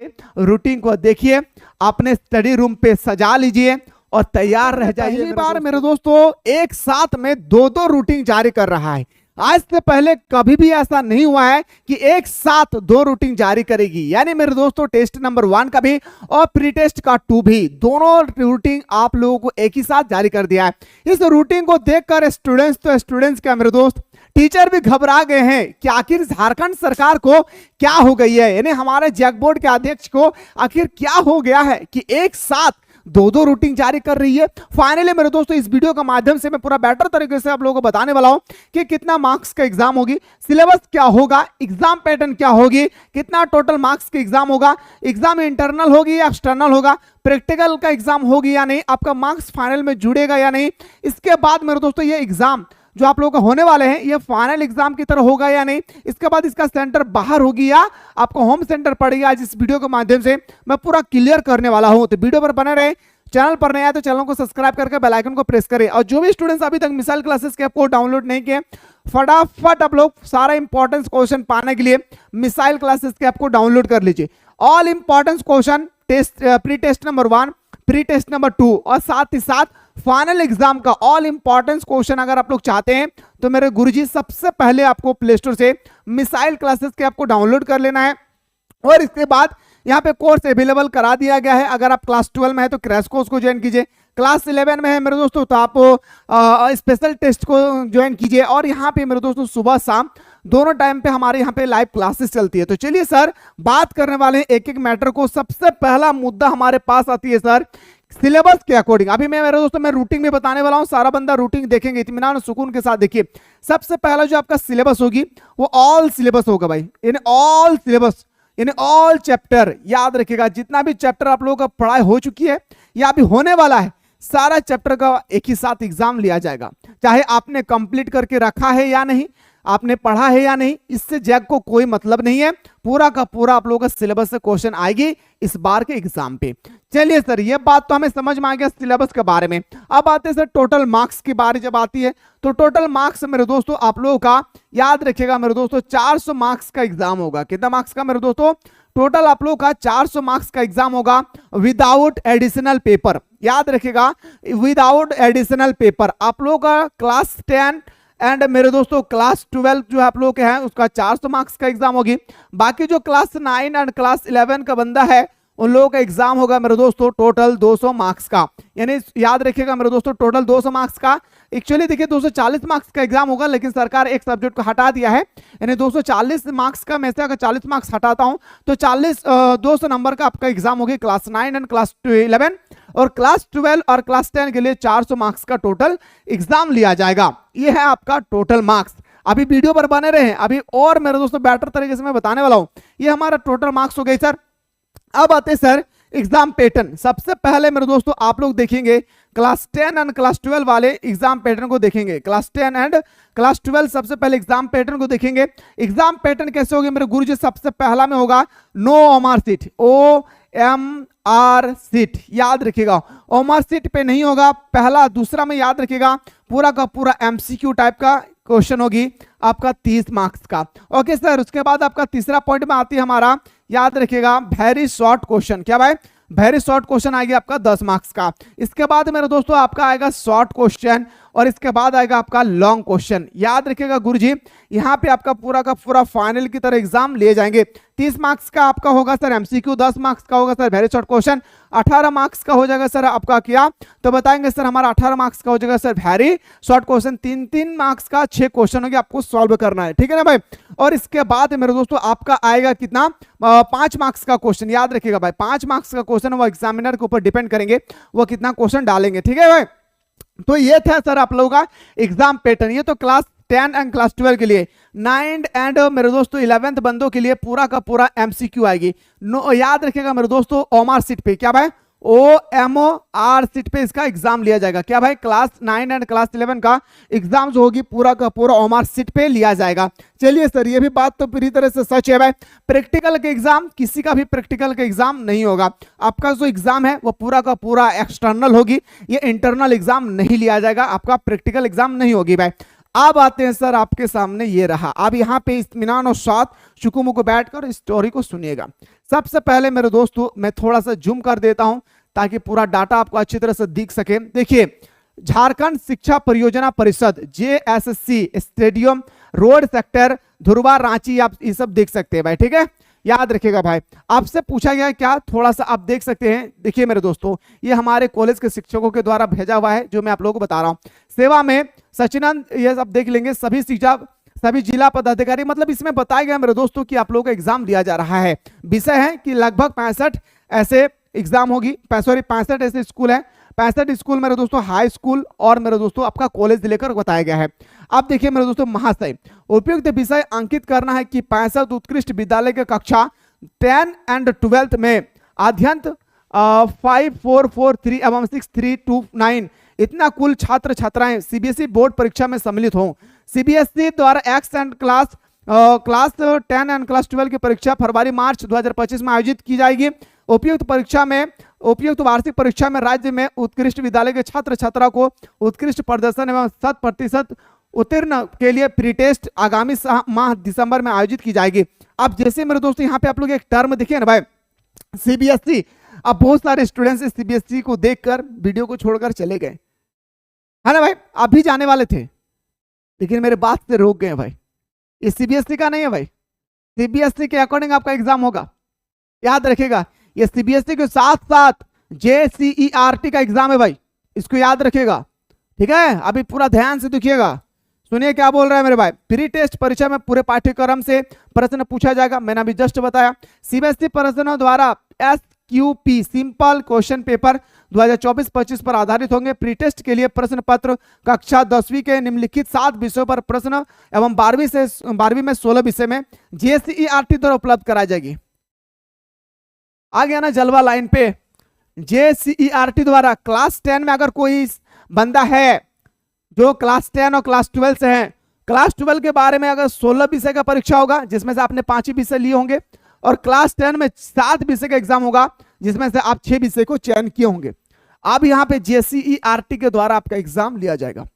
Routine को देखिए, अपने स्टडी रूम पे सजा लीजिए और तैयार रह जाइए। पहली बार मेरे दोस्तों एक साथ में दो दो रूटीन जारी कर रहा है। आज से पहले कभी भी ऐसा नहीं हुआ है कि एक साथ दो रूटीन जारी करेगी। यानी मेरे दोस्तों टेस्ट नंबर 1 का भी और प्री टेस्ट का 2 भी, दोनों रूटीन आप लोगों को एक ही साथ जारी कर दिया है। इस रूटीन को देखकर स्टूडेंट्स क्या मेरे दोस्त, टीचर भी घबरा गए हैं कि आखिर झारखंड सरकार को क्या हो गई है, यानी हमारे जैक बोर्ड के अध्यक्ष को आखिर क्या हो गया है कि एक साथ दो दो रूटीन जारी कर रही है। फाइनली मेरे दोस्तों इस वीडियो के माध्यम से मैं पूरा बेटर तरीके से आप लोगों को बताने वाला हूं कि कितना मार्क्स का एग्जाम होगी, सिलेबस क्या होगा, एग्जाम पैटर्न क्या होगी, कितना टोटल मार्क्स का एग्जाम होगा, एग्जाम इंटरनल होगी या एक्सटर्नल होगा, प्रैक्टिकल का एग्जाम होगी या नहीं, आपका मार्क्स फाइनल में जुड़ेगा या नहीं। इसके बाद मेरे दोस्तों ये एग्जाम जो आप लोगों का होने वाले हैं ये फाइनल एग्जाम की तरह होगा या नहीं, इसके बाद इसका सेंटर बाहर होगी या आपको होम सेंटर पड़ेगा। आज इस वीडियो के माध्यम से मैं पूरा क्लियर करने वाला हूं, तो वीडियो पर बने रहे। चैनल पर नया है तो चैनल को सब्सक्राइब करके बेल आइकन को प्रेस करें। और जो भी स्टूडेंट्स अभी तक मिसाइल क्लासेस के ऐप को डाउनलोड नहीं किए, फटाफट आप लोग सारा इंपॉर्टेंट क्वेश्चन पाने के लिए मिसाइल क्लासेस के ऐप को डाउनलोड कर लीजिए। All important question test, pre test number 1, pre test number 2 और साथ ही साथ फाइनल एग्जाम का ऑल इंपॉर्टेंस क्वेश्चन अगर आप लोग चाहते हैं तो मेरे गुरुजी सबसे पहले आपको प्ले स्टोर से मिसाइल क्लासेस के आपको डाउनलोड कर लेना है। और इसके बाद यहाँ पे कोर्स अवेलेबल करा दिया गया है। अगर आप क्लास 12 में है तो क्रैश कोर्स को ज्वाइन कीजिए, क्लास 11 में है मेरे दोस्तों तो आप स्पेशल टेस्ट को ज्वाइन कीजिए। और यहाँ पे मेरे दोस्तों सुबह शाम दोनों टाइम पे हमारे यहाँ पे लाइव क्लासेस चलती है। तो चलिए सर बात करने वाले हैं एक एक मैटर को। सबसे पहला मुद्दा हमारे पास आती है सर सिलेबस के अकॉर्डिंग। अभी मैं मेरे दोस्तों मैं रूटीन में बताने वाला हूं, सारा बंदा रूटीन देखेंगे इत्मीनान और सुकून के साथ। देखिए सबसे पहला जो आपका सिलेबस होगी वो ऑल सिलेबस होगा भाई, in all syllabus in all chapter. याद रखिएगा जितना भी चैप्टर आप लोगों का पढ़ाई हो चुकी है या अभी होने वाला है, सारा चैप्टर का एक ही साथ एग्जाम लिया जाएगा। चाहे आपने कंप्लीट करके रखा है या नहीं, आपने पढ़ा है या नहीं, इससे जैक को कोई मतलब नहीं है। पूरा का पूरा आप लोगों का सिलेबस से क्वेश्चन आएगी इस बार के एग्जाम पे। चलिए सर ये बात तो हमें समझ में आ गया सिलेबस के बारे में। अब आते हैं सर टोटल मार्क्स की बारी जब आती है तो टोटल मार्क्स मेरे दोस्तों आप लोगों का याद रखिएगा मेरे दोस्तों 400 मार्क्स का एग्जाम होगा। कितना मार्क्स का मेरे दोस्तों? टोटल आप लोगों का 400 मार्क्स का एग्जाम होगा विदाउट एडिशनल पेपर। याद रखिएगा विदाउट एडिशनल पेपर। आप लोगों का क्लास 10 एंड मेरे दोस्तों क्लास 12 जो आप लोग के हैं उसका 400 मार्क्स का एग्जाम होगी। बाकी जो क्लास 9 एंड क्लास 11 का बंदा है उन लोगों का एग्जाम होगा मेरे दोस्तों टोटल 200 मार्क्स का। यानी याद रखिएगा मेरे दोस्तों टोटल 200 मार्क्स का। एक्चुअली देखिए 240 मार्क्स का एग्जाम होगा, लेकिन सरकार एक सब्जेक्ट को हटा दिया है। यानी 240 मार्क्स का में से अगर 40 मार्क्स हटाता हूं तो 200 नंबर का आपका एग्जाम होगी क्लास 9 एंड क्लास 11। और क्लास 12 और क्लास 10 के लिए 400 मार्क्स का टोटल एग्जाम लिया जाएगा। ये है आपका टोटल मार्क्स। अभी वीडियो पर बने रहे, अभी और मेरे दोस्तों बेटर तरीके से मैं बताने वाला हूं। ये हमारा टोटल मार्क्स हो गए सर। अब आते सर एग्जाम पैटर्न। सबसे पहले मेरे दोस्तों आप लोग देखेंगे क्लास 10 एंड क्लास 12 वाले एग्जाम पैटर्न को देखेंगे। क्लास 10 एंड क्लास 12 सबसे पहले एग्जाम पैटर्न को देखेंगे। एग्जाम पैटर्न कैसे होगी मेरे गुरुजी? सबसे पहला में होगा no OMR sheet, OMR sheet. याद रखिएगा ओमआर सीट पे नहीं होगा पहला। दूसरा में याद रखिएगा पूरा का पूरा MCQ टाइप का क्वेश्चन होगी आपका 30 मार्क्स का। ओके सर उसके बाद आपका तीसरा पॉइंट में आती है हमारा याद रखिएगा वेरी शॉर्ट क्वेश्चन। क्या भाई? वेरी शॉर्ट क्वेश्चन आएगा आपका 10 मार्क्स का। इसके बाद मेरे दोस्तों आपका आएगा शॉर्ट क्वेश्चन और इसके बाद आएगा आपका लॉन्ग क्वेश्चन। याद रखिएगा गुरुजी यहाँ पे आपका पूरा का पूरा फाइनल की तरह एग्जाम लिए जाएंगे। 30 मार्क्स का आपका होगा सर MCQ, 10 मार्क्स का होगा sir very short question, 18 marks का हो जाएगा सर आपका क्या तो बताएंगे सर हमारा 18 मार्क्स का हो जाएगा sir very short question. 3-3 marks का 6 क्वेश्चन होंगे आपको सॉल्व करना है, ठीक है ना भाई। और इसके बाद मेरे दोस्तों आपका आएगा कितना 5 मार्क्स का क्वेश्चन। याद रखिएगा भाई 5 मार्क्स का क्वेश्चन वो एग्जामिनर के ऊपर डिपेंड करेंगे वो कितना क्वेश्चन डालेंगे, ठीक है भाई। तो ये था सर आप लोगों का एग्जाम पैटर्न। ये तो क्लास 10 एंड क्लास 12 के लिए। 9 एंड मेरे दोस्तों 11th बंदों के लिए पूरा का पूरा MCQ आएगी। नो याद रखिएगा मेरे दोस्तों OMR सीट पे। क्या भाई? OMR सीट पे इसका एग्जाम लिया जाएगा। क्या भाई? क्लास 9 एंड क्लास 11 का एग्जाम जो होगी पूरा का पूरा OMR सीट पे लिया जाएगा। चलिए सर ये भी बात तो पूरी तरह से सच है भाई। प्रैक्टिकल के एग्जाम किसी का भी प्रैक्टिकल का एग्जाम नहीं होगा। आपका जो एग्जाम है वो पूरा का पूरा एक्सटर्नल होगी, ये इंटरनल एग्जाम नहीं लिया जाएगा, आपका प्रैक्टिकल एग्जाम नहीं होगी भाई। अब आते हैं सर आपके सामने ये रहा। अब यहाँ पे इत्मीनान और साथ सुकुमुकु बैठकर स्टोरी को सुनिएगा। सबसे पहले मेरे दोस्तों मैं थोड़ा सा जूम कर देता हूं ताकि पूरा डाटा आपको अच्छी तरह से दिख सके। देखिए, झारखंड शिक्षा परियोजना परिषद JSC stadium road sector Dhurwa Ranchi, आप ये सब देख सकते हैं भाई, ठीक है, याद रखिएगा भाई। आपसे पूछा गया क्या, थोड़ा सा आप देख सकते हैं। देखिए मेरे दोस्तों, ये हमारे कॉलेज के शिक्षकों के द्वारा भेजा हुआ है जो मैं आप लोगों को बता रहा हूं। सेवा में सचिनंद, ये सब देख लेंगे। सभी जिला पदाधिकारी, मतलब इसमें बताया गया मेरे दोस्तों कि आप लोगों का एग्जाम लिया जा रहा है। विषय है कि लगभग 65 ऐसे एग्जाम होगी, 65 ऐसे स्कूल है, 65 स्कूल मेरे दोस्तों हाई स्कूल और मेरे दोस्तों आपका कॉलेज लेकर बताया गया है। अब देखिए मेरे दोस्तों, महाशय उपयुक्त विषय अंकित करना है कि 65 उत्कृष्ट विद्यालय के कक्षा 10 एंड 12 में अध्ययन 5443 एवं 6329 इतना कुल छात्र छात्राएं CBSE बोर्ड परीक्षा में सम्मिलित हों। CBSE द्वारा क्लास 10 एंड क्लास 12 की परीक्षा फरवरी मार्च 2025 में आयोजित की जाएगी। उपयुक्त वार्षिक परीक्षा में राज्य में उत्कृष्ट विद्यालय के छात्र छात्रा को उत्कृष्ट प्रदर्शन एवं 100% उत्तीर्ण के लिए प्री टेस्ट आगामी माह दिसंबर में आयोजित की जाएगी। अब जैसे मेरे दोस्तों यहाँ पे आप लोग एक टर्म देखिए ना भाई, CBSE। अब बहुत सारे स्टूडेंट्स CBSE को देखकर वीडियो को छोड़कर चले गए, है ना भाई, अभी जाने वाले थे लेकिन मेरे बात से रोक गए भाई। ये CBSE का नहीं है भाई, CBSE के अकॉर्डिंग आपका एग्जाम होगा, याद रखिएगा। ये CBSE के साथ साथ JCERT का एग्जाम है भाई, इसको याद रखिएगा, ठीक है। अभी पूरा ध्यान से देखिएगा, सुनिए क्या बोल रहा है मेरे भाई। प्री टेस्ट परीक्षा में पूरे पाठ्यक्रम से प्रश्न पूछा जाएगा, मैंने अभी जस्ट बताया। CBSE प्रश्नों द्वारा SQP सिंपल क्वेश्चन पेपर 2024-25 पर आधारित होंगे। प्री टेस्ट के लिए प्रश्न पत्र कक्षा 10वीं के निम्नलिखित 7 विषयों पर प्रश्न एवं 12वीं में 16 विषय में JCERT द्वारा उपलब्ध कराई जाएगी। आ गया ना जलवा लाइन पे। JCERT द्वारा क्लास 10 में अगर कोई बंदा है जो क्लास 10 और क्लास 12 से है, क्लास 12 के बारे में अगर 16 विषय का परीक्षा होगा जिसमें से आपने 5 ही विषय लिए होंगे, और क्लास 10 में 7 विषय का एग्जाम होगा जिसमें से आप 6 विषय को चयन किए होंगे। अब यहाँ पे JCERT के द्वारा आपका एग्जाम लिया जाएगा।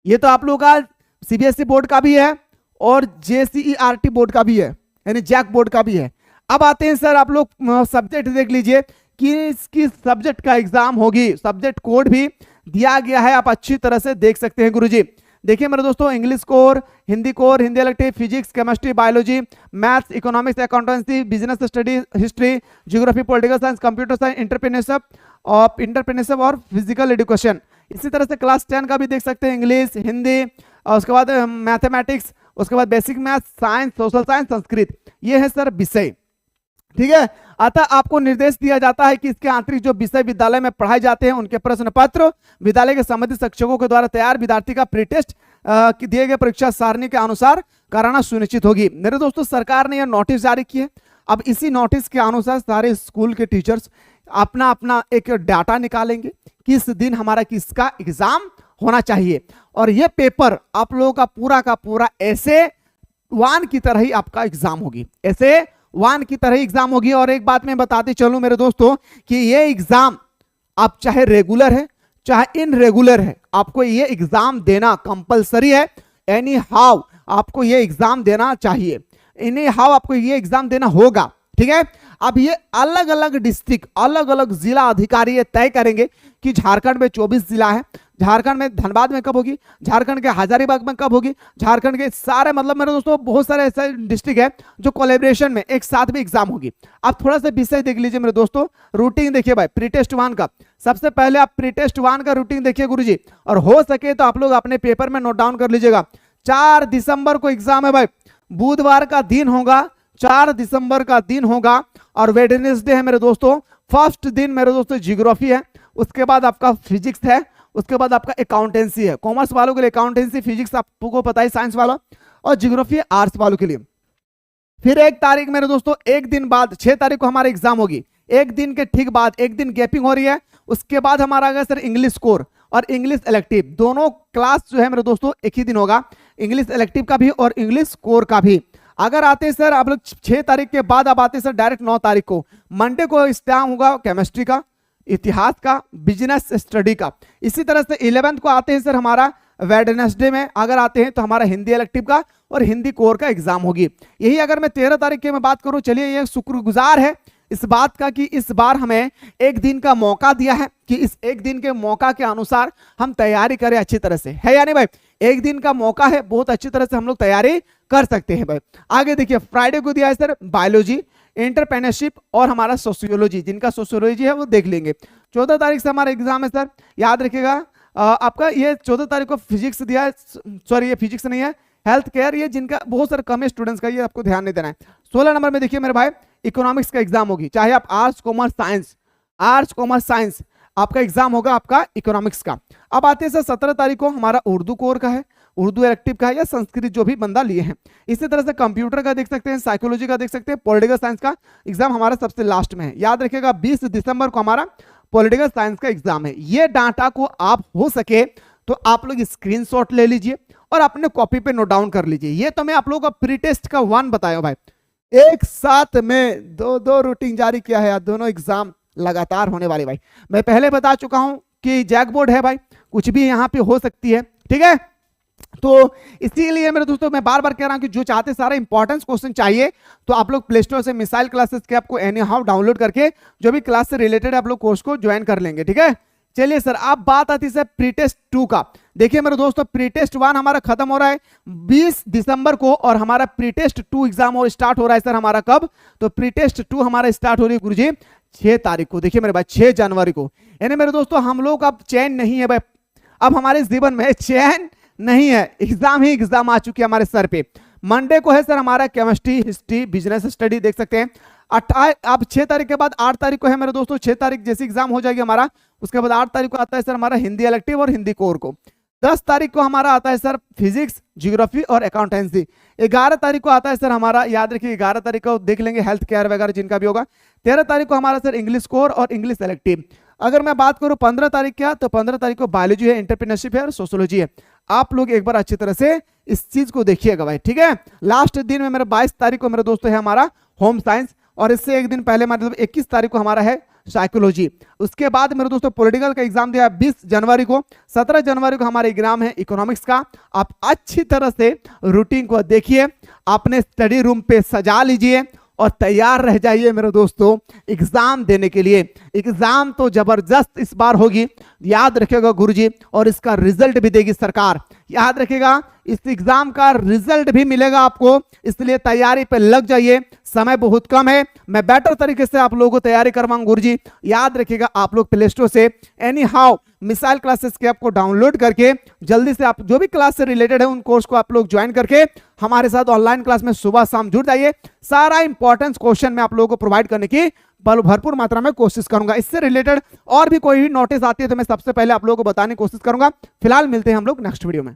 ये तो आप लोगों का CBSE बोर्ड का भी है और JCERT बोर्ड का भी है, यानी जैक बोर्ड का भी है। अब आते हैं सर, आप लोग सब्जेक्ट देख लीजिए कि किस सब्जेक्ट का एग्जाम होगी। सब्जेक्ट कोड भी दिया गया है, आप अच्छी तरह से देख सकते हैं गुरुजी। देखिए मेरे दोस्तों, English core, Hindi elective, physics, chemistry, biology, maths, economics, accountancy, business study, history, geography, political science, computer science, entrepreneurship और फिजिकल एजुकेशन। इसी तरह से क्लास 10 का भी देख सकते हैं, इंग्लिश, हिंदी, और उसके बाद मैथमेटिक्स, उसके बाद basic math, science, social science, Sanskrit. ये है सर विषय, ठीक है। अतः आपको निर्देश दिया जाता है कि इसके आंतरिक जो विषय विद्यालय में पढ़ाए जाते हैं उनके प्रश्न पत्र विद्यालय के संबंधित शिक्षकों के द्वारा तैयार विद्यार्थी का प्री टेस्ट दिए गए परीक्षा सारणी के अनुसार कराना सुनिश्चित होगी। मेरे दोस्तों, सरकार ने यह नोटिस जारी की है। अब इसी नोटिस के अनुसार सारे स्कूल के टीचर्स अपना अपना एक डाटा निकालेंगे किस दिन हमारा किसका एग्जाम होना चाहिए, और यह पेपर आप लोगों का पूरा ऐसे 1 की तरह ही आपका एग्जाम होगी, ऐसे 1 की तरह एग्जाम होगी। और एक बात मैं बताते चलूं मेरे दोस्तों कि ये एग्जाम आप चाहे रेगुलर है चाहे इनरेगुलर है, आपको ये एग्जाम देना कंपलसरी है। एनी हाउ आपको ये एग्जाम देना चाहिए, एनी हाउ आपको ये एग्जाम देना होगा, ठीक है। अब ये अलग अलग डिस्ट्रिक्ट, अलग अलग जिला अधिकारी ये तय करेंगे कि झारखंड में 24 जिला है, झारखंड में धनबाद में कब होगी, झारखंड के हजारीबाग में कब होगी, झारखंड के सारे, मतलब मेरे दोस्तों बहुत सारे ऐसे डिस्ट्रिक्ट है जो कोलैबोरेशन में एक साथ में एग्जाम होगी। आप थोड़ा सा विषय देख लीजिए मेरे दोस्तों, रूटीन देखिए भाई प्री टेस्ट 1 का। सबसे पहले आप प्री टेस्ट 1 का रूटीन देखिए गुरुजी, और हो सके तो आप लोग अपने पेपर में नोट डाउन कर लीजिएगा। 4 दिसंबर को एग्जाम है भाई, बुधवार का दिन होगा, 4 दिसंबर का दिन होगा, और वेडनेसडे है मेरे दोस्तों। फर्स्ट दिन मेरे दोस्तों ज्योग्राफी है, उसके बाद आपका फिजिक्स है, उसके बाद आपका अकाउंटेंसी है। कॉमर्स वालों के लिए अकाउंटेंसी, फिजिक्स आपको पता है साइंस वाला, और ज्योग्राफी आर्ट्स वालों के लिए। फिर 1 तारीख मेरे दोस्तों, एक दिन बाद 6 तारीख को हमारा एग्जाम होगी। एक दिन के ठीक बाद एक दिन गैपिंग हो रही है, उसके बाद हमारा आ गया सर इंग्लिश कोर और इंग्लिश इलेक्टिव। दोनों क्लास जो है मेरे दोस्तों एक ही दिन होगा, इंग्लिश इलेक्टिव का भी और इंग्लिश कोर का भी। अगर आते हैं सर आप लोग 6 तारीख के बाद, अब आते हैं सर डायरेक्ट 9 तारीख को, मंडे को एग्जाम होगा केमिस्ट्री का, इतिहास का, बिजनेस स्टडी का। इसी तरह से 11th को आते हैं सर हमारा वेडनेसडे में अगर आते हैं तो हमारा हिंदी इलेक्टिव का और हिंदी कोर का एग्जाम होगी। यही अगर मैं 13 तारीख की मैं बात करूं, चलिए ये शुक्रगुजार है इस बात का कि इस बार हमें एक दिन का मौका दिया है कि इस एक दिन के मौका के अनुसार हम तैयारी करें अच्छी तरह से, है या नहीं भाई? एक दिन का मौका है, बहुत अच्छी तरह से हम लोग तैयारी कर सकते हैं भाई। आगे देखिए फ्राइडे को दिया है सर बायोलॉजी, एंटरप्रेन्योरशिप और हमारा सोशियोलॉजी, जिनका सोशियोलॉजी है वो देख लेंगे। 14 तारीख से हमारा एग्जाम है सर, याद रखिएगा। आपका ये 14 तारीख को फिजिक्स दिया है, सॉरी ये फिजिक्स नहीं है, हेल्थ केयर, ये जिनका बहुत सारे कम है स्टूडेंट्स का, ये आपको ध्यान नहीं देना है। 16 नंबर में देखिए मेरे भाई इकोनॉमिक्स का एग्जाम होगी, चाहे आप आर्ट्स कॉमर्स साइंस आपका एग्जाम होगा आपका इकोनॉमिक्स का। अब आते हैं सर 17 तारीख को हमारा उर्दू कोर का है, उर्दू इलेक्टिव का है या संस्कृत जो भी बंदा लिए हैं। इसी तरह से कंप्यूटर का देख सकते हैं, साइकोलॉजी का देख सकते हैं, पॉलिटिकल साइंस का एग्जाम हमारा सबसे लास्ट में है। याद रखिएगा 20 दिसंबर को हमारा पॉलिटिकल साइंस का एग्जाम है। ये डाटा को आप हो सके तो आप लोग स्क्रीनशॉट ले लीजिए और अपने कॉपी पे नोट डाउन कर लीजिए। ये तो मैं आप लोगों को प्री टेस्ट का 1 बताया भाई, एक साथ में दो रूटीन जारी किया है, दोनों एग्जाम लगातार होने वाले भाई। मैं पहले बता चुका हूं कि जैक बोर्ड है भाई, कुछ भी यहां पे हो सकती है, ठीक है। तो इसीलिए मेरे दोस्तों मैं बार बार कह रहा हूं कि जो चाहते सारा इंपॉर्टेंस क्वेश्चन चाहिए तो आप लोग प्ले स्टोर से मिसाइल क्लासेस के आपको एनी हाउ डाउनलोड करके जो भी क्लास से रिलेटेड आप लोग कोर्स को ज्वाइन कर लेंगे, ठीक है। चलिए सर अब बात आती है सर प्री टेस्ट 2 का। देखिए मेरे दोस्तों प्री टेस्ट 1 हमारा खत्म हो रहा है 20 दिसंबर को और हमारा प्री टेस्ट 2 एग्जाम और स्टार्ट हो रहा है सर हमारा कब? तो प्री टेस्ट 2 हमारा स्टार्ट हो रही है गुरुजी 6 तारीख को। देखिए मेरे भाई 6 जनवरी को, यानी मेरे दोस्तों हम लोग अब चैन नहीं है भाई, अब हमारे जीवन में चैन नहीं है, एग्जाम ही एग्जाम आ चुकी है हमारे सर पे। मंडे को है सर हमारा केमिस्ट्री, हिस्ट्री, बिजनेस स्टडी देख सकते हैं। अब 6 तारीख के बाद 8 तारीख को है मेरे दोस्तों, 6 तारीख जैसे एग्जाम हो जाएगी हमारा, उसके बाद 8 तारीख को आता है सर हमारा हिंदी इलेक्टिव और हिंदी कोर को। 10 तारीख को हमारा आता है सर फिजिक्स, ज्योग्राफी और अकाउंटेंसी। 11 तारीख को आता है सर हमारा, याद रखिए 11 तारीख को देख लेंगे हेल्थ केयर वगैरह जिनका भी होगा। 13 तारीख को हमारा सर इंग्लिश कोर और इंग्लिश इलेक्टिव। अगर मैं बात करूं 15 तारीख क्या, तो 15 तारीख को बायोलॉजी है, एंटरप्रेन्योरशिप है और सोशियोलॉजी है। आप लोग एक बार अच्छी तरह से इस चीज को देखिएगा भाई, ठीक है। लास्ट दिन में मेरा 22 तारीख को मेरे दोस्तों है हमारा होम साइंस और इससे एक दिन पहले मतलब 21 तारीख को हमारा है साइकोलॉजी। उसके बाद मेरे दोस्तों पॉलिटिकल का एग्जाम दिया 20 जनवरी को। 17 जनवरी को हमारा एग्जाम है इकोनॉमिक्स का। आप अच्छी तरह से रूटीन को देखिए, अपने स्टडी रूम पे सजा लीजिए और तैयार रह जाइए मेरे दोस्तों एग्जाम देने के लिए। एग्जाम तो जबरदस्त इस बार होगी, याद रखिएगा गुरुजी, और इसका रिजल्ट भी देगी सरकार, याद रखिएगा इस एग्जाम का रिजल्ट भी मिलेगा आपको, इसलिए तैयारी पे लग जाइए। समय बहुत कम है, मैं बेटर तरीके से आप लोगों को तैयारी करवाऊंगा गुरुजी। याद रखिएगा आप लोग प्ले स्टोर से एनी हाउ मिसाइल क्लासेस के आपको डाउनलोड करके जल्दी से आप जो भी क्लास से रिलेटेड है उन कोर्स को आप लोग ज्वाइन करके हमारे साथ ऑनलाइन क्लास में सुबह शाम जुड़ जाइए। सारा इंपॉर्टेंस क्वेश्चन मैं आप लोगों को प्रोवाइड करने की भरपूर मात्रा में कोशिश करूंगा। इससे रिलेटेड और भी कोई भी नोटिस आती है तो मैं सबसे पहले आप लोगों को बताने की कोशिश करूंगा। फिलहाल मिलते हैं हम लोग नेक्स्ट वीडियो में।